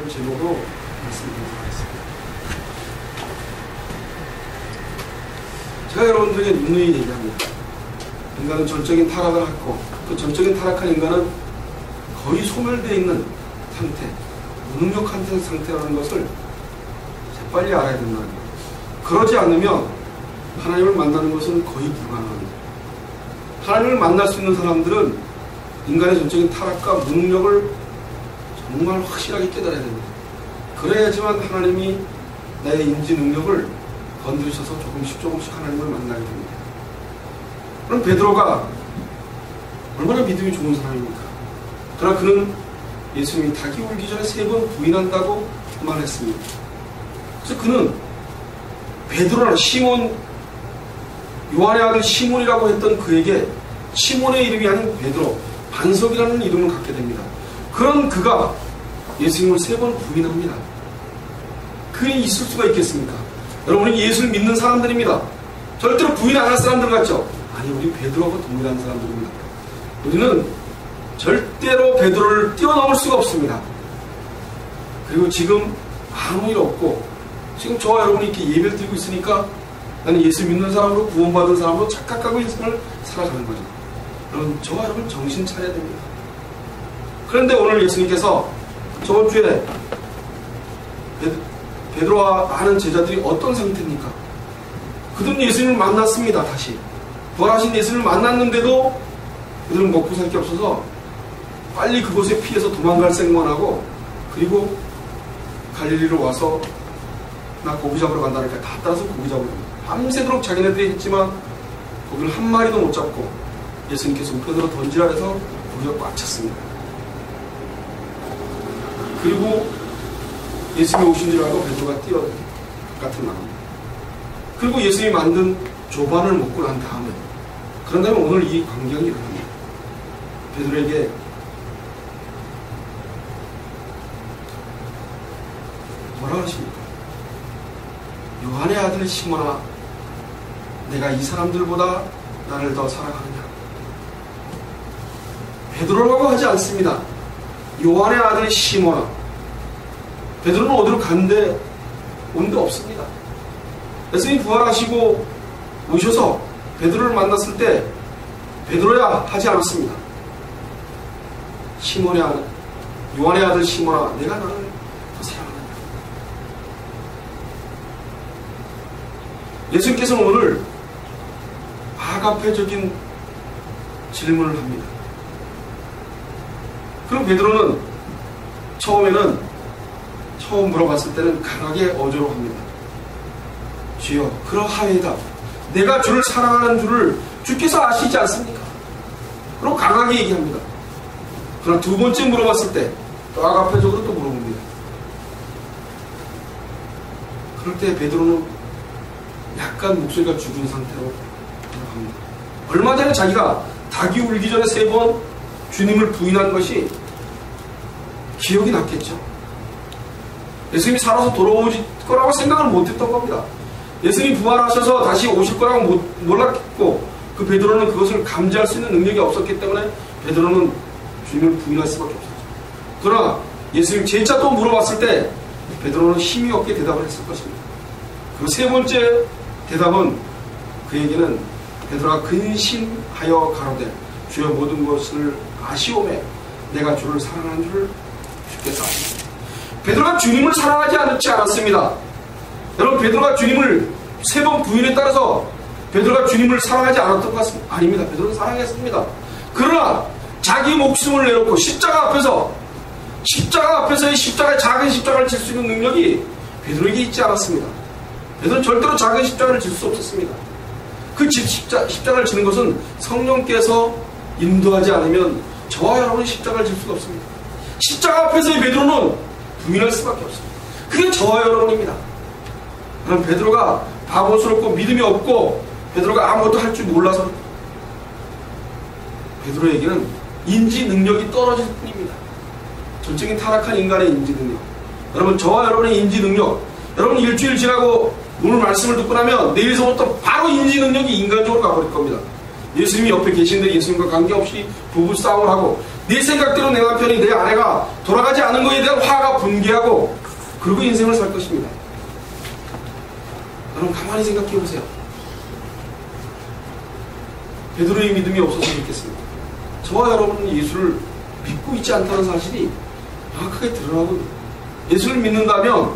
제목으로 말씀드리도록 하겠습니다. 제가 여러분들에게 누누이 얘기합니다. 인간은 전적인 타락을 했고 그 전적인 타락한 인간은 거의 소멸되어 있는 상태, 무능력한 상태라는 것을 빨리 알아야 된다는 거예요. 그러지 않으면 하나님을 만나는 것은 거의 불가능합니다. 하나님을 만날 수 있는 사람들은 인간의 전적인 타락과 무능력을 정말 확실하게 깨달아야 됩니다. 그래야지만 하나님이 나의 인지 능력을 건드리셔서 조금씩 하나님을 만나게 됩니다. 그럼 베드로가 얼마나 믿음이 좋은 사람입니까? 그러나 그는 예수님이 닭이 울기 전에 3번 부인한다고 말했습니다. 그래서 그는 베드로라 시몬, 요한의 아들 시몬이라고 했던 그에게 시몬의 이름이 아닌 베드로, 반석이라는 이름을 갖게 됩니다. 그런 그가 예수님을 3번 부인합니다. 그게 있을 수가 있겠습니까? 여러분이 예수를 믿는 사람들입니다. 절대로 부인 안 할 사람들 같죠? 아니, 우리 베드로하고 동일한 사람들입니다. 우리는 절대로 베드로를 뛰어넘을 수가 없습니다. 그리고 지금 아무 일 없고 지금 저와 여러분이 이렇게 예배를 드리고 있으니까 나는 예수 믿는 사람으로 구원받은 사람으로 착각하고 인생을 살아가는 거죠. 여러분, 저와 여러분 정신 차려야 됩니다. 그런데 오늘 예수님께서 저번 주에 베드로와 많은 제자들이 어떤 상태입니까? 그들은 예수님을 만났습니다. 다시 부활하신 예수님을 만났는데도 그들은 먹고 살 게 없어서 빨리 그곳에 피해서 도망갈 생각하고, 그리고 갈릴리로 와서 나 고기 잡으러 간다 그러니까 다 따라서 고기 잡으러 갑니다. 밤새도록 자기네들이 했지만 고기를 한 마리도 못 잡고 예수님께서 우편으로 던지라 해서 고기가 꽉 찼습니다. 그리고 예수님이 오신 줄 알고 베드로가 뛰어 같은 나옵니다. 그리고 예수님이 만든 조반을 먹고 난 다음에, 그런 다음에 오늘 이 광경이 일어납니다. 베드로에게 뭐라 하십니까? 요한의 아들 시몬아, 내가 이 사람들보다 나를 더 사랑하느냐? 베드로라고 하지 않습니다. 요한의 아들 시몬아. 베드로는 어디로 간데 온 데 없습니다. 예수님이 부활하시고 오셔서 베드로를 만났을 때 베드로야 하지 않았습니다. 시몬의 아들, 요한의 아들 시몬아, 내가 나를 더 사랑하느냐? 예수님께서는 오늘 아가페적인 질문을 합니다. 그럼 베드로는 처음 물어봤을 때는 강하게 어조로합니다. 주여, 그러하이다. 내가 주를 사랑하는 줄을 주께서 아시지 않습니까? 그럼 강하게 얘기합니다. 그러나 2번째 물어봤을 때 또 아가페적으로 또 물어봅니다. 그럴 때 베드로는 약간 목소리가 죽은 상태로 돌아갑니다. 얼마 전에 자기가 닭이 울기 전에 3번 주님을 부인한 것이 기억이 났겠죠. 예수님이 살아서 돌아오실 거라고 생각을 못했던 겁니다. 예수님이 부활하셔서 다시 오실 거라고 몰랐고, 그 베드로는 그것을 감지할 수 있는 능력이 없었기 때문에 베드로는 주님을 부인할 수밖에 없었죠. 그러나 예수님 재차 또 물어봤을 때 베드로는 힘이 없게 대답을 했을 것입니다. 그 3번째 대답은 그에게는 베드로가 근심하여 가로되 주여 모든 것을 아시오매 내가 주를 사랑하는 줄을 주께서 아십니다. 베드로가 주님을 사랑하지 않았습니다. 여러분, 베드로가 주님을 3번 부인에 따라서 베드로가 주님을 사랑하지 않았던 것 같습니다. 아닙니다. 베드로는 사랑했습니다. 그러나 자기 목숨을 내놓고 십자가 앞에서의 작은 십자가를 질 수 있는 능력이 베드로에게 있지 않았습니다. 베드로는 절대로 작은 십자가를 질 수 없었습니다. 그 십자가를 지는 것은 성령께서 인도하지 않으면 저와 여러분이 십자가를 질 수가 없습니다. 십자가 앞에서의 베드로는 부인할 수밖에 없습니다. 그게 저와 여러분입니다. 그럼 베드로가 바보스럽고 믿음이 없고 베드로가 아무것도 할 줄 몰라서 베드로에게는 인지 능력이 떨어질 뿐입니다. 전적인 타락한 인간의 인지 능력. 여러분, 저와 여러분의 인지 능력, 여러분 일주일 지나고 오늘 말씀을 듣고 나면 내일서부터 바로 인지 능력이 인간적으로 가버릴 겁니다. 예수님이 옆에 계신데 예수님과 관계없이 부부 싸움을 하고 내 생각대로 내 남편이 내 아내가 돌아가지 않은 것에 대한 화가 분개하고 그리고 인생을 살 것입니다. 여러분 가만히 생각해 보세요. 베드로의 믿음이 없어서 그렇겠습니까? 저와 여러분은 예수를 믿고 있지 않다는 사실이 명확하게 드러나고 예수를 믿는다면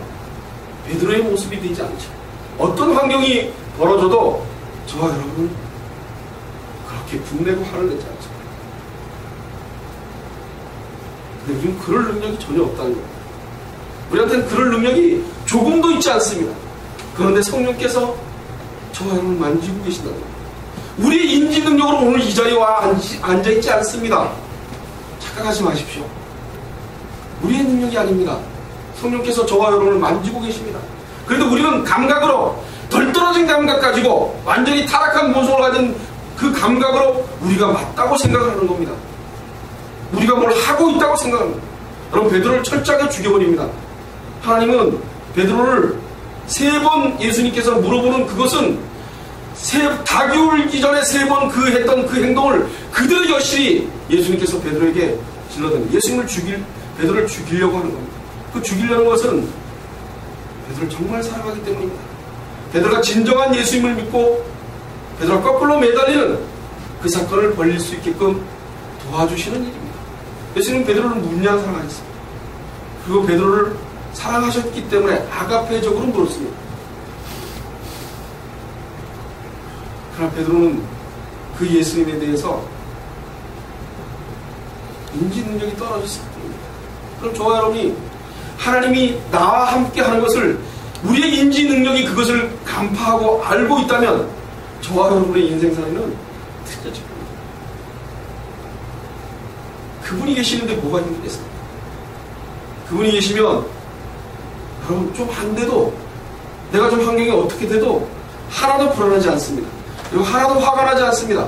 베드로의 모습이 되지 않죠. 어떤 환경이 벌어져도 저와 여러분은 그렇게 분내고 화를 내지 않죠. 근데 요즘 그럴 능력이 전혀 없다는 거예요. 우리한테는 그럴 능력이 조금도 있지 않습니다. 그런데 성령께서 저와 여러분을 만지고 계신다는 거예요. 우리의 인지 능력으로 오늘 이 자리에 와 앉아있지 않습니다. 착각하지 마십시오. 우리의 능력이 아닙니다. 성령께서 저와 여러분을 만지고 계십니다. 그런데 우리는 감각으로 덜 떨어진 감각 가지고 완전히 타락한 모습을 가진 그 감각으로 우리가 맞다고 생각하는 겁니다. 우리가 뭘 하고 있다고 생각합니다. 여러분 베드로를 철저하게 죽여버립니다. 하나님은 베드로를 3번 예수님께서 물어보는 그것은 다 기울기 전에 3번 했던 그 행동을 그대로 여실히 예수님께서 베드로에게 질러댄 베드로를 죽이려고 하는 겁니다. 그 죽이려는 것은 베드로를 정말 사랑하기 때문입니다. 베드로가 진정한 예수님을 믿고 베드로가 거꾸로 매달리는 그 사건을 벌릴 수 있게끔 도와주시는 일입니다. 예수님은 베드로를 무지한 사랑하셨습니다. 그리고 베드로를 사랑하셨기 때문에 아가페적으로 물었습니다. 그러나 베드로는 그 예수님에 대해서 인지 능력이 떨어졌을 뿐입니다. 그럼 저와 여러분이 하나님이 나와 함께 하는 것을 우리의 인지 능력이 그것을 간파하고 알고 있다면 저와 여러분의 인생살이는 틀려질 겁니다. 그분이 계시는데 뭐가 힘들겠습니까? 그분이 계시면 여러분 좀 안 돼도 내가 좀 환경이 어떻게 돼도 하나도 불안하지 않습니다. 그리고 하나도 화가 나지 않습니다.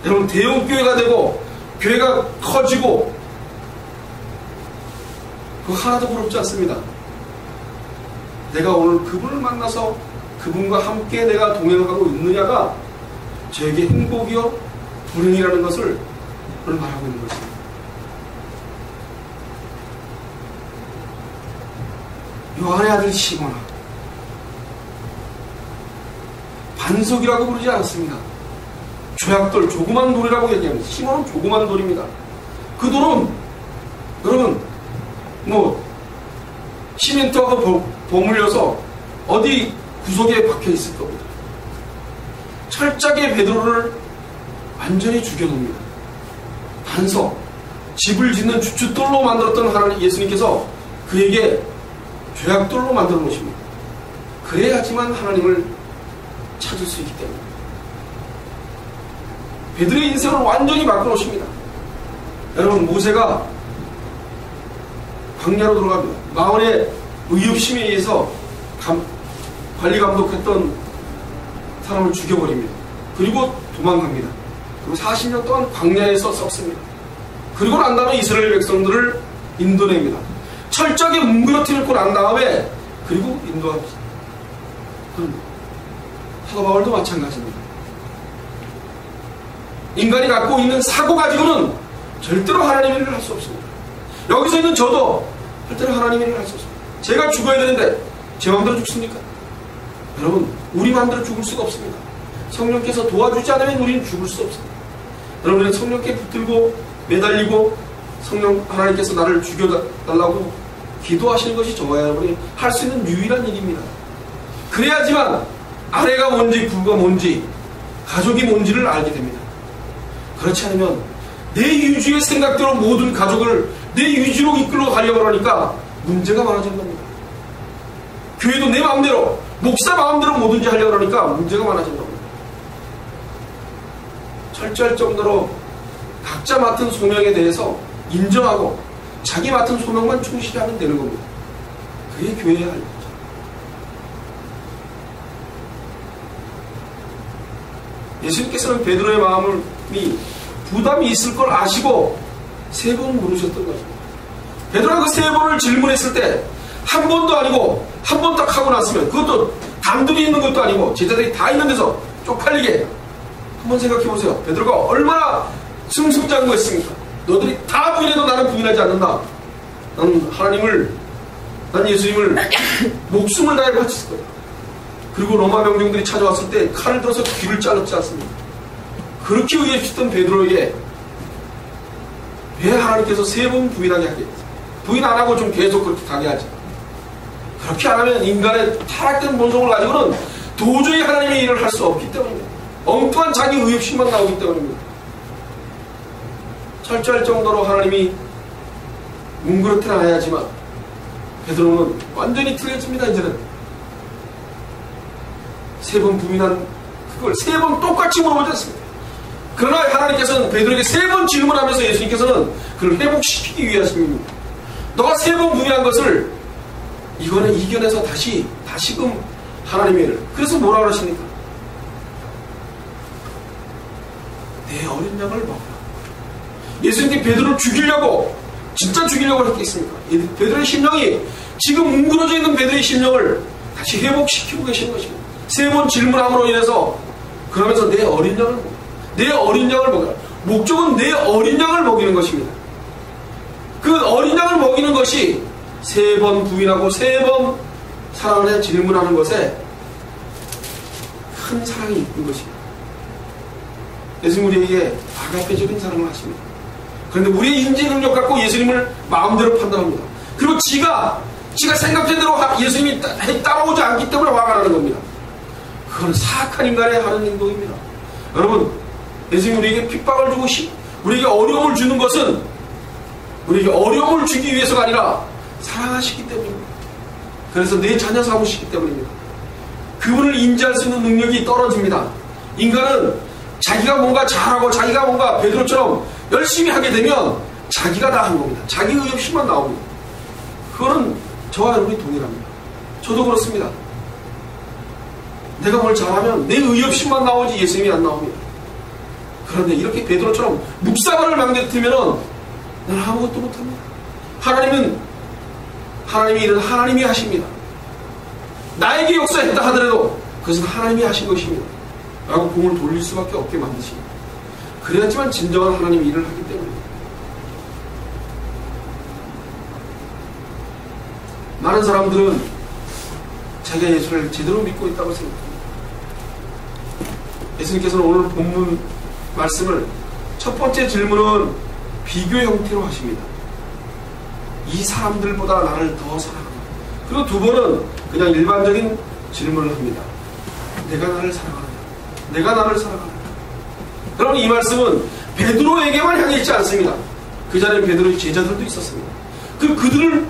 여러분 대형 교회가 되고 교회가 커지고 그거 하나도 부럽지 않습니다. 내가 오늘 그분을 만나서 그분과 함께 내가 동행하고 있느냐가 저에게 행복이요 불행이라는 것을 오늘 말하고 있는 것입니다. 요한의 아들 시몬아, 반석이라고 부르지 않았습니다. 죄악돌, 조그만 돌이라고 얘기합니다. 시몬은 조그만 돌입니다. 그 돌은 여러분 시멘트하고 버물려서 어디 구석에 박혀 있을 겁니다. 철저하게 베드로를 완전히 죽여놓습니다. 반석, 집을 짓는 주춧돌로 만들었던 하나님 예수님께서 그에게 죄악돌로 만들어 놓으십니다. 그래야지만 하나님을 찾을 수 있기 때문에 베드로의 인생을 완전히 바꿔놓으십니다. 여러분 모세가 광야로 들어갑니다. 마을의 의협심에 의해서 관리 감독했던 사람을 죽여버립니다. 그리고 도망갑니다. 그리고 40년 동안 광야에서 썩습니다. 그리고 난 다음에 이스라엘 백성들을 인도냅니다. 철저하게 뭉그러뜨리고 난 다음에 그리고 인도합니다. 사도 바울도 마찬가지입니다. 인간이 갖고 있는 사고 가지고는 절대로 하나님의 일을 할 수 없습니다. 여기서 있는 저도 절대로 하나님의 일을 할 수 없습니다. 제가 죽어야 되는데 제 마음대로 죽습니까? 여러분 우리 마음대로 죽을 수가 없습니다. 성령께서 도와주지 않으면 우리는 죽을 수 없습니다. 여러분은 성령께 붙들고 매달리고 성령 하나님께서 나를 죽여달라고 기도하시는 것이 저와 여러분이 할 수 있는 유일한 일입니다. 그래야지만 아내가 뭔지 부가 뭔지 가족이 뭔지를 알게 됩니다. 그렇지 않으면 내 유주의 생각대로 모든 가족을 내 유주로 이끌어 가려고 하니까 문제가 많아지는 겁니다. 교회도 내 마음대로 목사 마음대로 뭐든지 하려고 하니까 문제가 많아지는 겁니다. 철저할 정도로 각자 맡은 소명에 대해서 인정하고 자기 맡은 소명만 충실히 하면 되는 겁니다. 그게 교회의 할 일이죠. 예수님께서는 베드로의 마음이 부담이 있을 걸 아시고 3번 물으셨던 것입니다. 베드로가 그 3번을 질문했을 때 한 번도 아니고 한 번 딱 하고 났으면 그것도 단둘이 있는 것도 아니고 제자들이 다 있는 데서 쪽팔리게 한번 생각해 보세요. 베드로가 얼마나 승승장구했습니까? 너들이 다 부인해도 나는 부인하지 않는다. 난 예수님을 목숨을 다해 바칠 거야. 그리고 로마 병정들이 찾아왔을 때 칼을 들어서 귀를 잘랐지 않습니까? 그렇게 의협시켰던 베드로에게 왜 하나님께서 3번 부인하게 하겠어요? 부인 안 하고 좀 계속 그렇게 가게 하지. 그렇게 안 하면 인간의 타락된 본성을 가지고는 도저히 하나님의 일을 할 수 없기 때문입니다. 엉뚱한 자기 의협심만 나오기 때문입니다. 철저할 정도로 하나님이 뭉그렇게 나야지만 베드로는 완전히 틀려집니다. 이제는 3번 부인한 그걸 3번 똑같이 물어보지 않습니다. 그러나 하나님께서는 베드로에게 3번 질문하면서 예수님께서는 그를 회복시키기 위하십니다. 너가 3번 부인한 것을 이거는 이겨내서 다시금 하나님의 일을. 그래서 뭐라 그러십니까? 내 어린 양을 먹어라. 예수님께 베드로를 죽이려고, 진짜 죽이려고 했겠습니까? 베드로의 심령이, 지금 뭉그러져 있는 베드로의 심령을 다시 회복시키고 계시는 것입니다. 3번 질문함으로 인해서, 그러면서 내 어린 양을 먹어라. 내 어린 양을 먹어라. 목적은 내 어린 양을 먹이는 것입니다. 그 어린 양을 먹이는 것이 3번 부인하고 3번 사랑을 해 질문하는 것에 큰 사랑이 있는 것입니다. 예수님 우리에게 아가페적인 사랑을 하십니다. 그런데 우리의 인지 능력 갖고 예수님을 마음대로 판단합니다. 그리고 지가 생각된 대로 예수님이 따라오지 않기 때문에 화가 나는 겁니다. 그건 사악한 인간의 하는 행동입니다. 여러분, 예수님 우리에게 핍박을 주고 우리에게 어려움을 주는 것은 우리에게 어려움을 주기 위해서가 아니라 사랑하시기 때문입니다. 그래서 내 자녀 삼으시기 때문입니다. 그분을 인지할 수 있는 능력이 떨어집니다. 인간은 자기가 뭔가 잘하고 자기가 뭔가 베드로처럼 열심히 하게 되면 자기가 다 한 겁니다. 자기 의협심만 나옵니다. 그거는 저와 여러분이 동일합니다. 저도 그렇습니다. 내가 뭘 잘하면 내 의협심만 나오지 예수님이 안 나옵니다. 그런데 이렇게 베드로처럼 묵사발을 망가뜨리면 나는 아무것도 못합니다. 하나님의 일은 하나님이 하십니다. 나에게 역사했다 하더라도 그것은 하나님이 하신 것입니다. 라고 공을 돌릴 수밖에 없게 만드십니다. 그래야지만 진정한 하나님의 일을 하기 때문입니다. 많은 사람들은 자기가 예수를 제대로 믿고 있다고 생각합니다. 예수님께서는 오늘 본문 말씀을 첫 번째 질문은 비교 형태로 하십니다. 이 사람들보다 나를 더 사랑한다. 그리고 2번은 그냥 일반적인 질문을 합니다. 내가 나를 사랑하느냐? 내가 나를 사랑하느냐? 여러분, 이 말씀은 베드로에게만 향해 있지 않습니다. 그 자리에 베드로의 제자들도 있었습니다. 그들을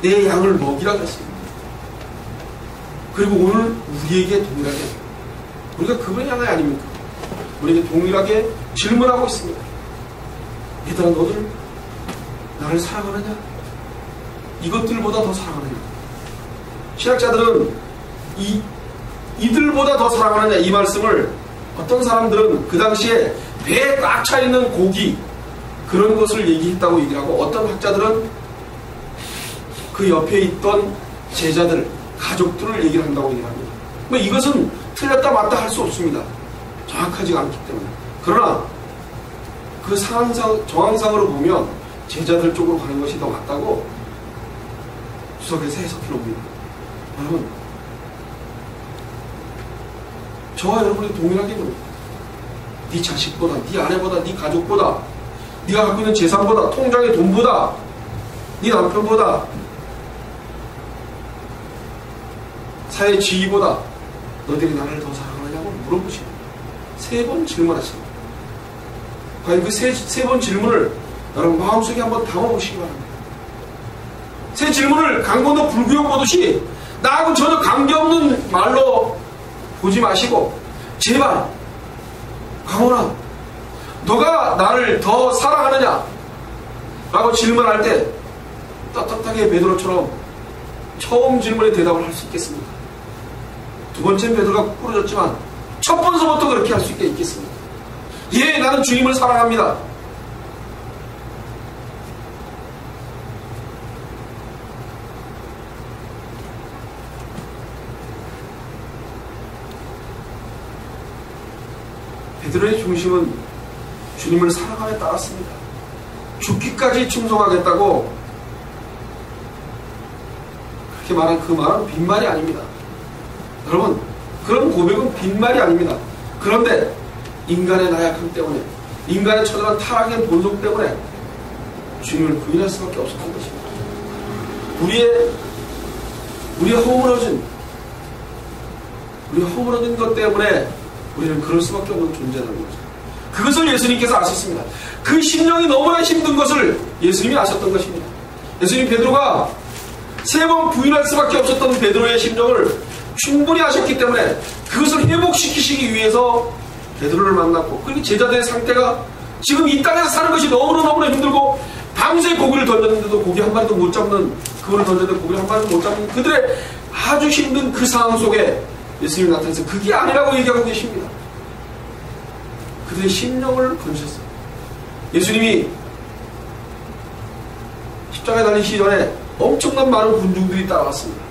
내 양을 먹이라고 했습니다. 그리고 오늘 우리에게 동일하게, 우리가 그분의 양이 아닙니까? 우리에게 동일하게 질문하고 있습니다. 얘들아, 너들 나를 사랑하느냐? 이것들보다 더 사랑하느냐? 신학자들은 이들보다 더 사랑하느냐, 이 말씀을 어떤 사람들은 그 당시에 배에 꽉 차 있는 고기, 그런 것을 얘기했다고 얘기하고, 어떤 학자들은 그 옆에 있던 제자들, 가족들을 얘기를 한다고 얘기합니다. 뭐 이것은 틀렸다 맞다 할 수 없습니다. 정확하지가 않기 때문에. 그러나 그 정황상으로 보면 제자들 쪽으로 가는 것이 더 맞다고 주석에서 해석해 놓습니다. 여러분, 저와 여러분이 동일하게 봅니다. 네 자식보다, 네 아내보다, 네 가족보다, 네가 갖고 있는 재산보다, 통장의 돈보다, 네 남편보다, 사회 지위보다 너희들이 나를 더 사랑하냐고 물어보십니다. 3번 질문하십니다. 과연 그 3번 질문을 여러분 마음속에 한번 담아보시기 바랍니다. 세 질문을 강건도 불구형 보듯이 나하고 전혀 관계없는 말로 보지 마시고, 제발 강원아, 너가 나를 더 사랑하느냐? 라고 질문할 때 떳떳하게 베드로처럼 처음 질문에 대답을 할 수 있겠습니다. 2번째는 베드로가 부러졌지만 첫 번서부터 그렇게 할 수 있겠습니다. 예, 나는 주님을 사랑합니다. 베드로의 중심은 주님을 사랑하며 따랐습니다. 죽기까지 충성하겠다고 그렇게 말한 그 말은 빈말이 아닙니다. 여러분, 그런 고백은 빈말이 아닙니다. 그런데 인간의 나약함 때문에, 인간의 처절한 타락의 본성 때문에 주님을 부인할 수밖에 없었던 것입니다. 우리의 허물어진 것 때문에 우리는 그럴 수밖에 없는 존재라는 거죠. 그것을 예수님께서 아셨습니다. 그 심령이 너무나 힘든 것을 예수님이 아셨던 것입니다. 예수님 베드로가 3번 부인할 수밖에 없었던 베드로의 심정을 충분히 아셨기 때문에 그것을 회복시키시기 위해서 베드로를 만났고, 그리고 제자들의 상태가 지금 이 땅에서 사는 것이 너무나 힘들고 밤새 고기를 던졌는데도 고기 한 마리도 못 잡는, 그거를 던졌는데 고기를 한 마리도 못 잡는 그들의 아주 힘든 그 상황 속에 예수님이 나타나서 그게 아니라고 얘기하고 계십니다. 그들의 심령을 건졌어요. 예수님이 십자가에 달리시기 전에 엄청난 많은 군중들이 따라왔습니다.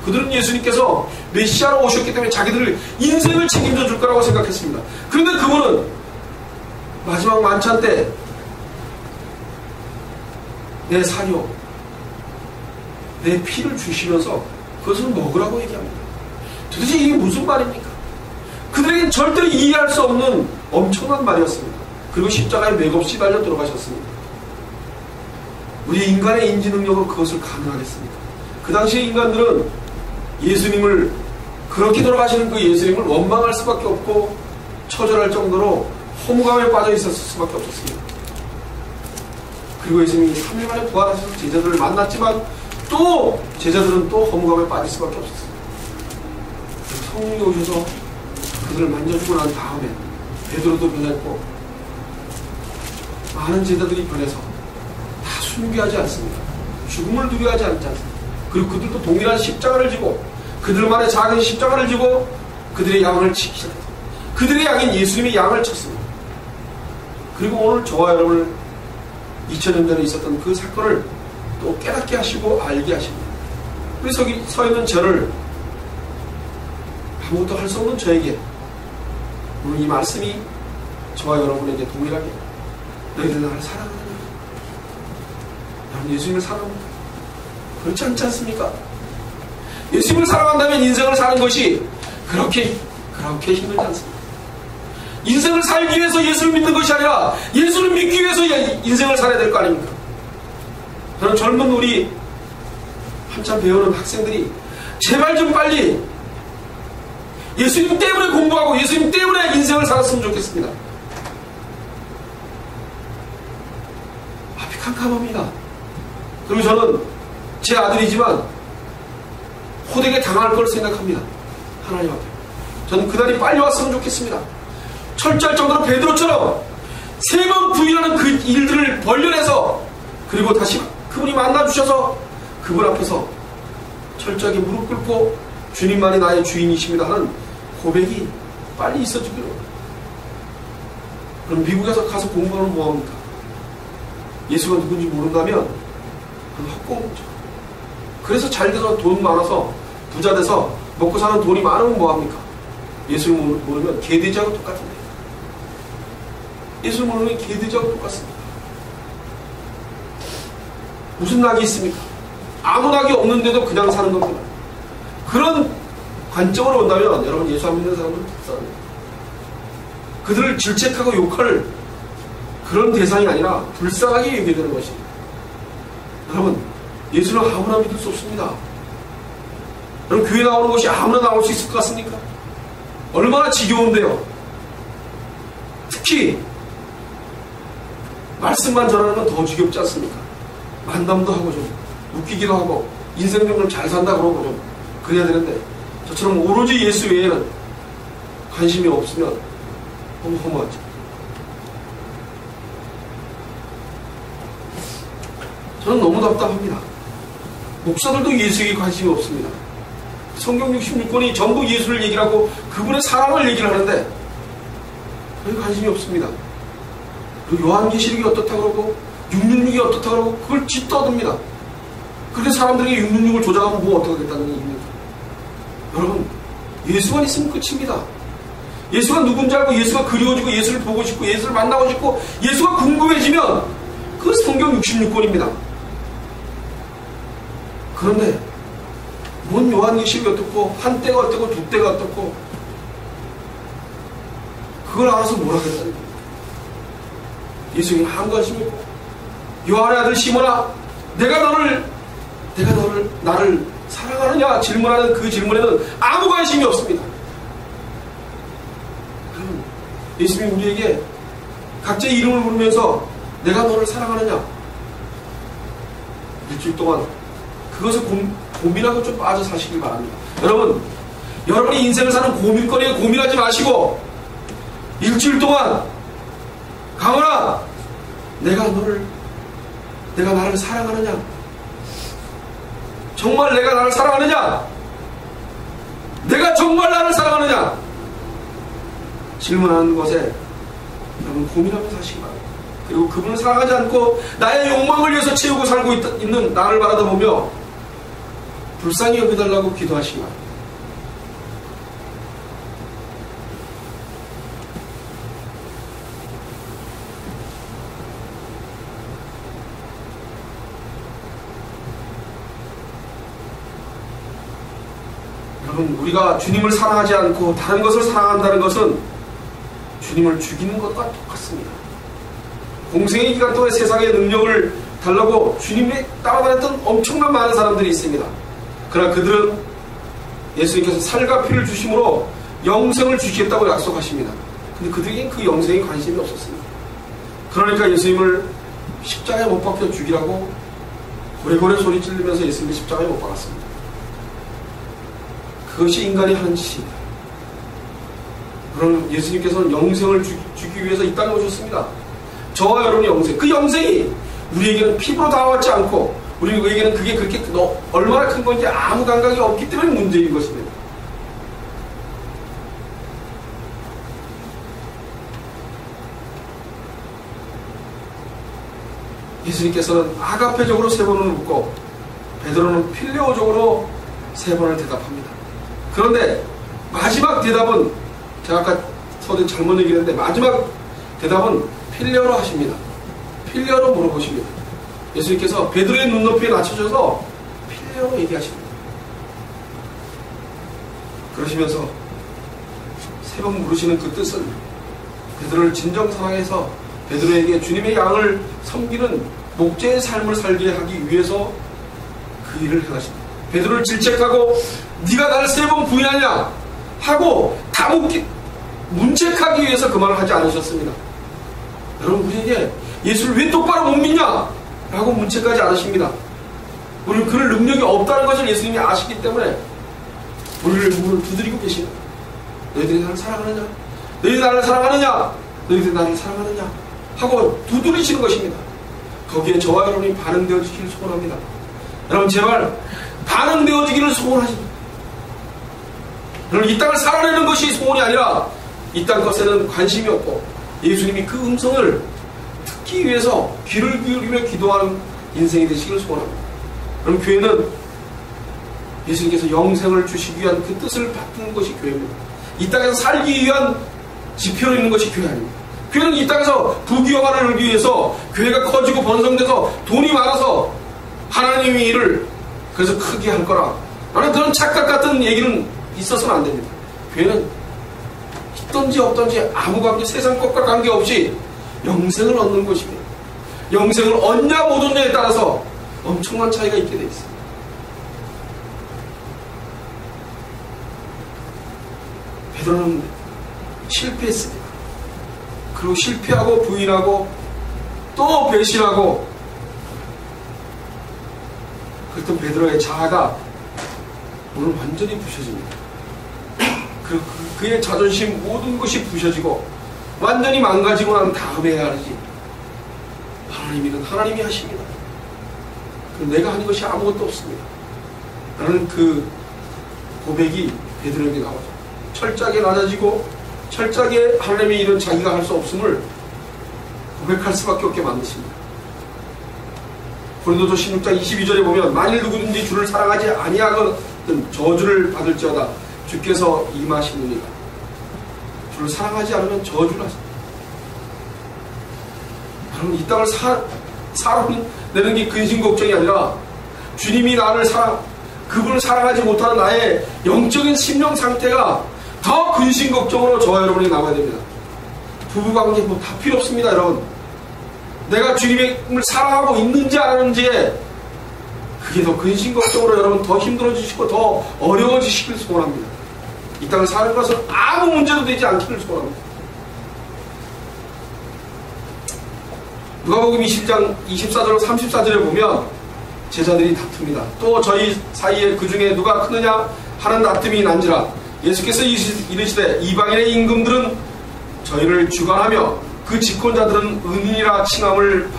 그들은 예수님께서 메시아로 오셨기 때문에 자기들 인생을 책임져 줄 거라고 생각했습니다. 그런데 그분은 마지막 만찬 때 내 사료, 내 피를 주시면서 그것을 먹으라고 얘기합니다. 도대체 이게 무슨 말입니까? 그들에겐 절대로 이해할 수 없는 엄청난 말이었습니다. 그리고 십자가에 맥없이 달려 들어가셨습니다. 우리 인간의 인지 능력으로 그것을 가능하겠습니까? 그 당시의 인간들은 예수님을, 그렇게 돌아가시는 그 예수님을 원망할 수밖에 없고 처절할 정도로 허무감에 빠져 있었을 수밖에 없었습니다. 그리고 예수님이 3일 만에 부활하셔서 제자들을 만났지만 또 제자들은 또 허무감에 빠질 수밖에 없었습니다. 성령이 오셔서 그들을 만져주고 난 다음에 베드로도 변했고 많은 제자들이 변해서 다 순교하지 않습니다. 죽음을 두려워하지 않지 않습니다. 그리고 그들도 동일한 십자가를 지고, 그들만의 작은 십자가를 지고 그들의 양을 치기 시작했습니다. 그들의 양인 예수님의 양을 쳤습니다. 그리고 오늘 저와 여러분을 2000년 전에 있었던 그 사건을 또 깨닫게 하시고 알게 하십니다. 그래서 서 있는 저를, 아무것도 할 수 없는 저에게 오늘 이 말씀이 저와 여러분에게 동일하게 너희들 나를 사랑하느냐, 여러분 예수님을 사랑합니다. 그렇지 않지 않습니까? 예수님을 사랑한다면 인생을 사는 것이 그렇게 힘들지 않습니다. 인생을 살기 위해서 예수를 믿는 것이 아니라 예수를 믿기 위해서 인생을 살아야 될 거 아닙니까? 저는 젊은 우리 한참 배우는 학생들이 제발 좀 빨리 예수님 때문에 공부하고 예수님 때문에 인생을 살았으면 좋겠습니다. 앞이 캄캄합니다. 그리고 저는 제 아들이지만 호되게 당할 걸 생각합니다. 하나님 앞에. 저는 그날이 빨리 왔으면 좋겠습니다. 철저할 정도로 베드로처럼 3번 부인하는 그 일들을 벌려내서, 그리고 다시 그분이 만나주셔서 그분 앞에서 철저하게 무릎 꿇고 주님만이 나의 주인이십니다 하는 고백이 빨리 있어주기로. 그럼 미국에서 가서 공부하면 뭐합니까? 예수가 누군지 모른다면 그건 헛공부죠. 그래서 잘 돼서 돈 많아서 부자 돼서 먹고 사는 돈이 많으면 뭐합니까? 예수를 모르면 개돼지하고 똑같은데. 예수를 모르면 개돼지하고 똑같습니다. 무슨 낙이 있습니까? 아무 낙이 없는데도 그냥 사는 겁니다. 그런 관점으로 본다면 여러분 예수 안 믿는 사람은 불쌍합니다. 그들을 질책하고 욕할 그런 대상이 아니라 불쌍하게 여겨야 되는 것입니다. 여러분 예수는 아무나 믿을 수 없습니다. 여러분 교회 나오는 것이 아무나 나올 수 있을 것 같습니까? 얼마나 지겨운데요. 특히 말씀만 전하는 건 더 지겹지 않습니까? 만남도 하고 좀 웃기기도 하고 인생 좀 잘 산다 그러고 좀 그래야 되는데 저처럼 오로지 예수 외에는 관심이 없으면 너무 허무하죠. 저는 너무 답답합니다. 목사들도 예수에게 관심이 없습니다. 성경 66권이 전부 예수를 얘기를 하고 그분의 사랑을 얘기를 하는데 왜 관심이 없습니다. 그리고 요한계시록이 어떻다 그러고 666이 어떻다 그러고 그걸 짓떠듭니다. 그런데 사람들에게 666을 조작하면 뭐 어떻게 하겠다는 얘기입니까? 여러분 예수만 있으면 끝입니다. 예수가 누군지 알고 예수가 그리워지고 예수를 보고 싶고 예수를 만나고 싶고 예수가 궁금해지면 그 성경 66권입니다. 그런데 뭔 요한계시록이 어떻고 한때가 어떻고 두때가 어떻고 그걸 알아서 뭘 하겠다는 겁니다. 예수님은 아무 관심이 없고 요한의 아들 시몬아 내가 나를 사랑하느냐 질문하는 그 질문에는 아무 관심이 없습니다. 예수님이 우리에게 각자의 이름을 부르면서 내가 너를 사랑하느냐 일주일 동안 그것을 고민하고 좀 빠져 사시길 바랍니다. 여러분이 인생을 사는 고민거리에 고민하지 마시고 일주일 동안 강원아 내가 나를 사랑하느냐 정말 내가 나를 사랑하느냐 내가 정말 나를 사랑하느냐 질문하는 것에 여러분 고민하면서 하시기 바랍니다. 그리고 그분을 사랑하지 않고 나의 욕망을 위해서 채우고 살고 있는 나를 바라다 보며 불쌍히 여겨달라고 기도하시기 바랍니다. 여러분 우리가 주님을 사랑하지 않고 다른 것을 사랑한다는 것은 주님을 죽이는 것과 똑같습니다. 공생의 기간 동안 세상의 능력을 달라고 주님에 따라다녔던 엄청난 많은 사람들이 있습니다. 그러나 그들은 예수님께서 살과 피를 주심으로 영생을 주시겠다고 약속하십니다. 근데 그들에겐 그 영생에 관심이 없었습니다. 그러니까 예수님을 십자가에 못 박혀 죽이라고 고래고래 소리 찌르면서 예수님을 십자가에 못 박았습니다. 그것이 인간이 하는 짓입니다. 그럼 예수님께서는 영생을 주기 위해서 이 땅에 오셨습니다. 저와 여러분의 영생, 그 영생이 우리에게는 피부로 다가왔지 않고 우리에게는 그게 그렇게 얼마나 큰 건지 아무 감각이 없기 때문에 문제인 것입니다. 예수님께서는 아가페적으로 3번을 묻고 베드로는 필레오적으로 3번을 대답합니다. 그런데 마지막 대답은 제가 아까 서두에 잘못 얘기했는데 마지막 대답은 필레오로 하십니다. 필레오로 물어보십니다. 예수님께서 베드로의 눈높이에 낮춰져서 필레오로 얘기하십니다. 그러시면서 3번 물으시는 그 뜻은 베드로를 진정 사랑해서 베드로에게 주님의 양을 섬기는 목재의 삶을 살게 하기 위해서 그 일을 행하십니다. 베드로를 질책하고 네가 나를 3번 부인하냐 하고 문책하기 위해서 그 말을 하지 않으셨습니다. 여러분 우리에게 예수를 왜 똑바로 못 믿냐 라고 문책하지 않으십니다. 우리는 그럴 능력이 없다는 것을 예수님이 아시기 때문에 우리를 문을 두드리고 계십니다. 너희들이 나를 사랑하느냐? 너희들이 나를 사랑하느냐? 너희들이 나를 사랑하느냐? 하고 두드리시는 것입니다. 거기에 저와 여러분이 반응되어지기를 소원합니다. 여러분 제발 반응되어지기를 소원하십니다. 여러분 이 땅을 살아내는 것이 소원이 아니라 이 땅 것에는 관심이 없고 예수님이 그 음성을 듣기 위해서 귀를 기울이며 기도하는 인생이 되시기를 소원합니다. 여러분 교회는 예수님께서 영생을 주시기 위한 그 뜻을 받는 것이 교회입니다. 이 땅에서 살기 위한 지표를 있는 것이 교회 아닙니다. 교회는 이 땅에서 부귀영화를 이루기 위해서 교회가 커지고 번성돼서 돈이 많아서 하나님의 일을 그래서 크게 할 거라 라는 그런 착각 같은 얘기는 있어서는 안 됩니다. 교회는 있던지 없던지 아무 관계 세상 것과 관계없이 영생을 얻는 것입니다. 영생을 얻냐 못 얻냐에 따라서 엄청난 차이가 있게 되어 있습니다. 베드로는 실패했습니다. 그리고 실패하고 부인하고 또 배신하고 그랬던 베드로의 자아가 오늘 완전히 부셔집니다. 그의 자존심 모든 것이 부셔지고 완전히 망가지고 난 다음에 해야 하지. 하나님이든 하나님이 하십니다. 내가 하는 것이 아무것도 없습니다. 라는 그 고백이 베드로에게 나오죠. 철저하게 낮아지고 철저하게 하나님의 일은 자기가 할 수 없음을 고백할 수밖에 없게 만드십니다. 고린도서 16장 22절에 보면 만일 누구든지 주를 사랑하지 아니하거든 저주를 받을지어다 주께서 임하시느니라. 주를 사랑하지 않으면 저주를 하십니다. 여러분, 이 땅을 살아내는 게 근심 걱정이 아니라 주님이 나를 그분을 사랑하지 못하는 나의 영적인 심령 상태가 더 근심 걱정으로 저와 여러분이 나와야 됩니다. 부부관계 뭐 다 필요 없습니다. 여러분, 내가 주님을 사랑하고 있는지 안 하는지에 그게 더 근심 걱정으로 여러분 더 힘들어지시고 더 어려워지시길 소원합니다. 이 땅을 사는 것은 아무 문제도 되지 않기를 소원합니다. 누가복음 20장 24절 34절에 보면 제자들이 다툽니다. 또 저희 사이에 그 중에 누가 크느냐 하는 다툼이 난지라 예수께서 이르시되 이방인의 임금들은 저희를 주관하며 그 집권자들은 은인이라 칭함을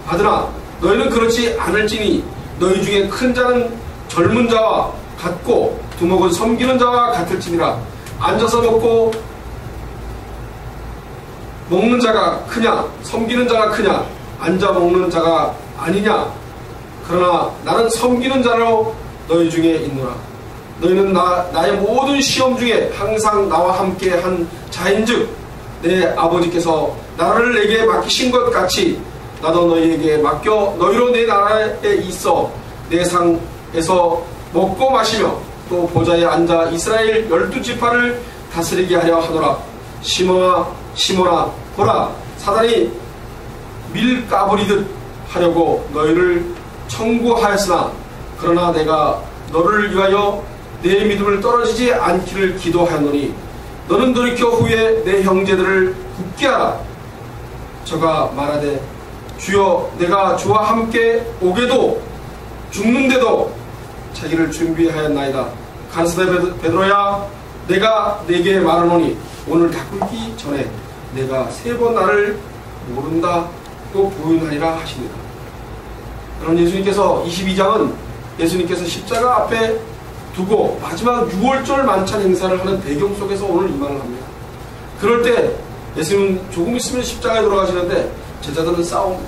받으나 너희는 그렇지 않을지니 너희 중에 큰 자는 젊은 자와 같고 두목은 섬기는 자와 같을지니라. 앉아서 먹는 자가 크냐 섬기는 자가 크냐 앉아 먹는 자가 아니냐. 그러나 나는 섬기는 자로 너희 중에 있노라. 너희는 나의 모든 시험 중에 항상 나와 함께 한 자인즉 내 아버지께서 나를 내게 맡기신 것 같이 나도 너희에게 맡겨 너희로 내 나라에 있어 내 상에서 먹고 마시며 또 보좌에 앉아 이스라엘 12지파를 다스리게 하려 하노라. 시몬아 보라 사단이 밀 까부리듯 하려고 너희를 청구하였으나 그러나 내가 너를 위하여 내 믿음을 떨어지지 않기를 기도하노니 너는 돌이켜 후에 내 형제들을 굳게 하라. 저가 말하되 주여 내가 주와 함께 오게도 죽는데도 자기를 준비하였나이다. 가르치되 베드로야 내가 네게 말하노니 오늘 닭굴기 전에 내가 3번 나를 모른다고 부인하리라 하십니다. 여러분, 예수님께서 22장은 예수님께서 십자가 앞에 두고 마지막 6월절 만찬 행사를 하는 배경 속에서 오늘 임한을 합니다. 그럴 때 예수님은 조금 있으면 십자가에 돌아가시는데 제자들은 싸웁니다.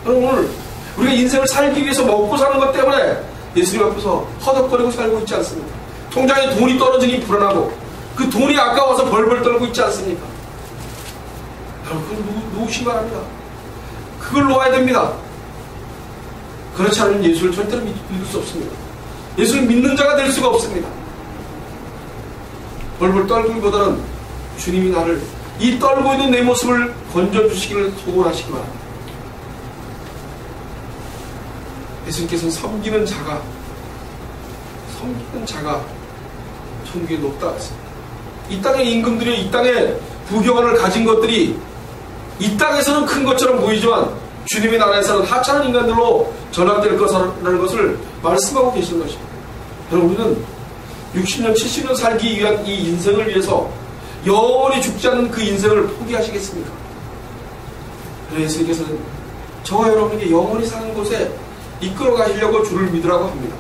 오늘 우리가 인생을 살기 위해서 먹고 사는 것 때문에 예수님 앞에서 허덕거리고 살고 있지 않습니까? 통장에 돈이 떨어지니 불안하고 그 돈이 아까워서 벌벌 떨고 있지 않습니까? 여러분, 그건 놓으시기 바랍니다. 그걸 놓아야 됩니다. 그렇지 않으면 예수를 절대로 믿을 수 없습니다. 예수를 믿는 자가 될 수가 없습니다. 벌벌 떨기보다는 주님이 나를 이 떨고 있는 내 모습을 건져주시기를 소원하시기 바랍니다. 예수님께서는 섬기는 자가 천국에 높다 했습니다. 이 땅의 임금들이 이 땅의 부경을 가진 것들이 이 땅에서는 큰 것처럼 보이지만 주님의 나라에서는 하찮은 인간들로 전락될 것이라는 것을 말씀하고 계시는 것입니다. 여러분, 우리는 60년, 70년 살기 위한 이 인생을 위해서 영원히 죽지 않는 그 인생을 포기하시겠습니까? 그래서 예수님께서는 저와 여러분에게 영원히 사는 곳에 이끌어 가시려고 주를 믿으라고 합니다.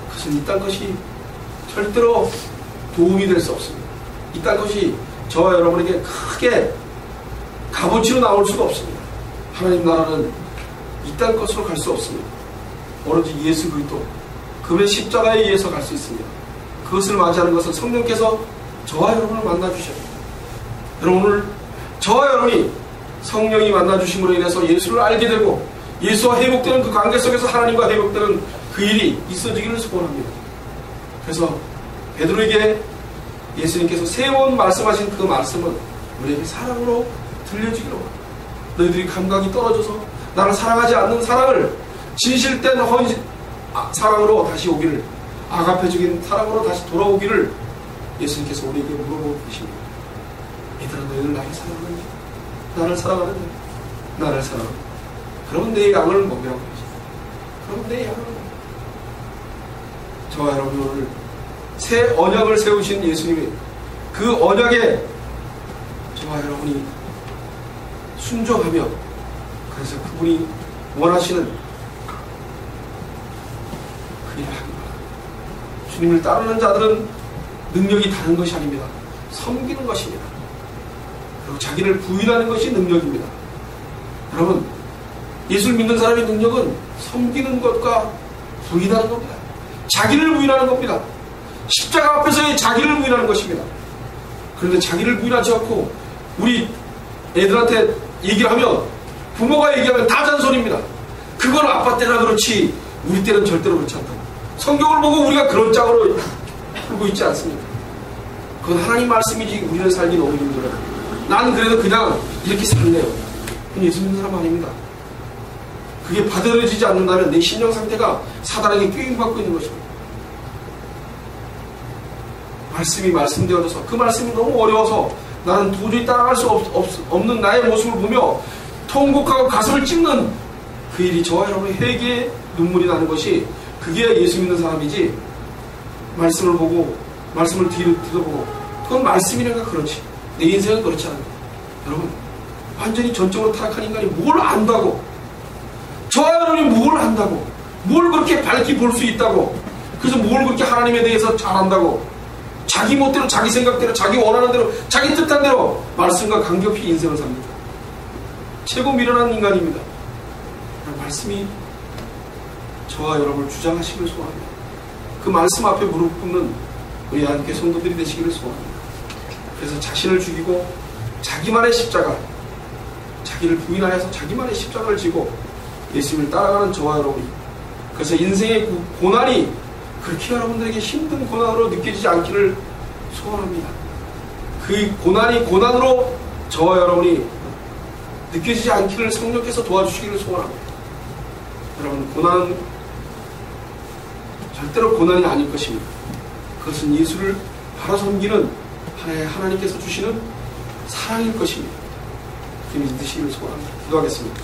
그것은 이 땅 것이 절대로 도움이 될 수 없습니다. 이 땅 것이 저와 여러분에게 크게 값어치로 나올 수가 없습니다. 하나님 나라는 이 땅 것으로 갈 수 없습니다. 오로지 예수 그리스도 그의 십자가에 의해서 갈 수 있습니다. 그것을 맞이하는 것은 성령께서 저와 여러분을 만나주셔야 합니다. 여러분, 오늘 저와 여러분이 성령이 만나주심으로 인해서 예수를 알게 되고 예수와 회복되는 그 관계 속에서 하나님과 회복되는 그 일이 있어지기를 소원합니다. 그래서 베드로에게 예수님께서 3번 말씀하신 그 말씀은 우리에게 사랑으로 들려지기로 합니다. 너희들이 감각이 떨어져서 나를 사랑하지 않는 사랑을 진실된 사랑으로 다시 오기를, 아가페적인 사랑으로 다시 돌아오기를 예수님께서 우리에게 물어보고 계십니다. 얘들아, 너희들 나를 사랑하는지? 나를 사랑하는지? 나를 사랑하는지? 그러면 내 양을 먹이라고 하십니다. 그러면 내 양을 먹이라고. 저와 여러분, 오늘 새 언약을 세우신 예수님이 그 언약에 저와 여러분이 순종하며, 그래서 그분이 원하시는 그 일을 합니다. 주님을 따르는 자들은 능력이 다른 것이 아닙니다. 섬기는 것입니다. 그리고 자기를 부인하는 것이 능력입니다. 여러분, 예수를 믿는 사람의 능력은 섬기는 것과 부인하는 겁니다. 자기를 부인하는 겁니다. 십자가 앞에서의 자기를 부인하는 것입니다. 그런데 자기를 부인하지 않고 우리 애들한테 얘기를 하면, 부모가 얘기하면 다 잔소리입니다. 그건 아빠 때나 그렇지 우리 때는 절대로 그렇지 않다고. 성경을 보고 우리가 그런 짝으로 풀고 있지 않습니다. 그건 하나님 말씀이지 우리는 살기 너무 힘들어요. 나는 그래도 그냥 이렇게 살래요. 그건 예수 믿는 사람 아닙니다. 그게 받아들여지지 않는다면 내 심령 상태가 사단에게 꾀임받고 있는 것입니다. 말씀이 말씀되어져서 그 말씀이 너무 어려워서 나는 도저히 따라갈 수 없는 나의 모습을 보며 통곡하고 가슴을 찢는 그 일이 저와 여러분의 회개에 눈물이 나는 것이, 그게 예수 믿는 사람이지, 말씀을 보고 말씀을 뒤져보고 그건 말씀이니까 그렇지 내 인생은 그렇지 않아요. 여러분, 완전히 전적으로 타락한 인간이 뭘 안다고, 저와 여러분이 뭘 안다고, 뭘 그렇게 밝게 볼 수 있다고, 그래서 뭘 그렇게 하나님에 대해서 잘한다고, 자기 멋대로 자기 생각대로 자기 원하는 대로 자기 뜻한 대로 말씀과 간격히 인생을 삽니다. 최고 미련한 인간입니다. 말씀이 저와 여러분을 주장하시기를 소원합니다. 그 말씀 앞에 무릎 꿇는 우리 하나님께 성도들이 되시기를 소원합니다. 그래서 자신을 죽이고 자기만의 십자가, 자기를 부인하여서 자기만의 십자가를 지고 예수님을 따라가는 저와 여러분이, 그래서 인생의 고난이 그렇게 여러분들에게 힘든 고난으로 느껴지지 않기를 소원합니다. 그 고난이 고난으로 저와 여러분이 느껴지지 않기를 성령께서 도와주시기를 소원합니다. 여러분, 고난은 절대로 고난이 아닐 것입니다. 그것은 예수를 바로 섬기는 하나님께서 주시는 사랑일 것입니다. 그렇게 믿으시기를 소원합니다. 기도하겠습니다.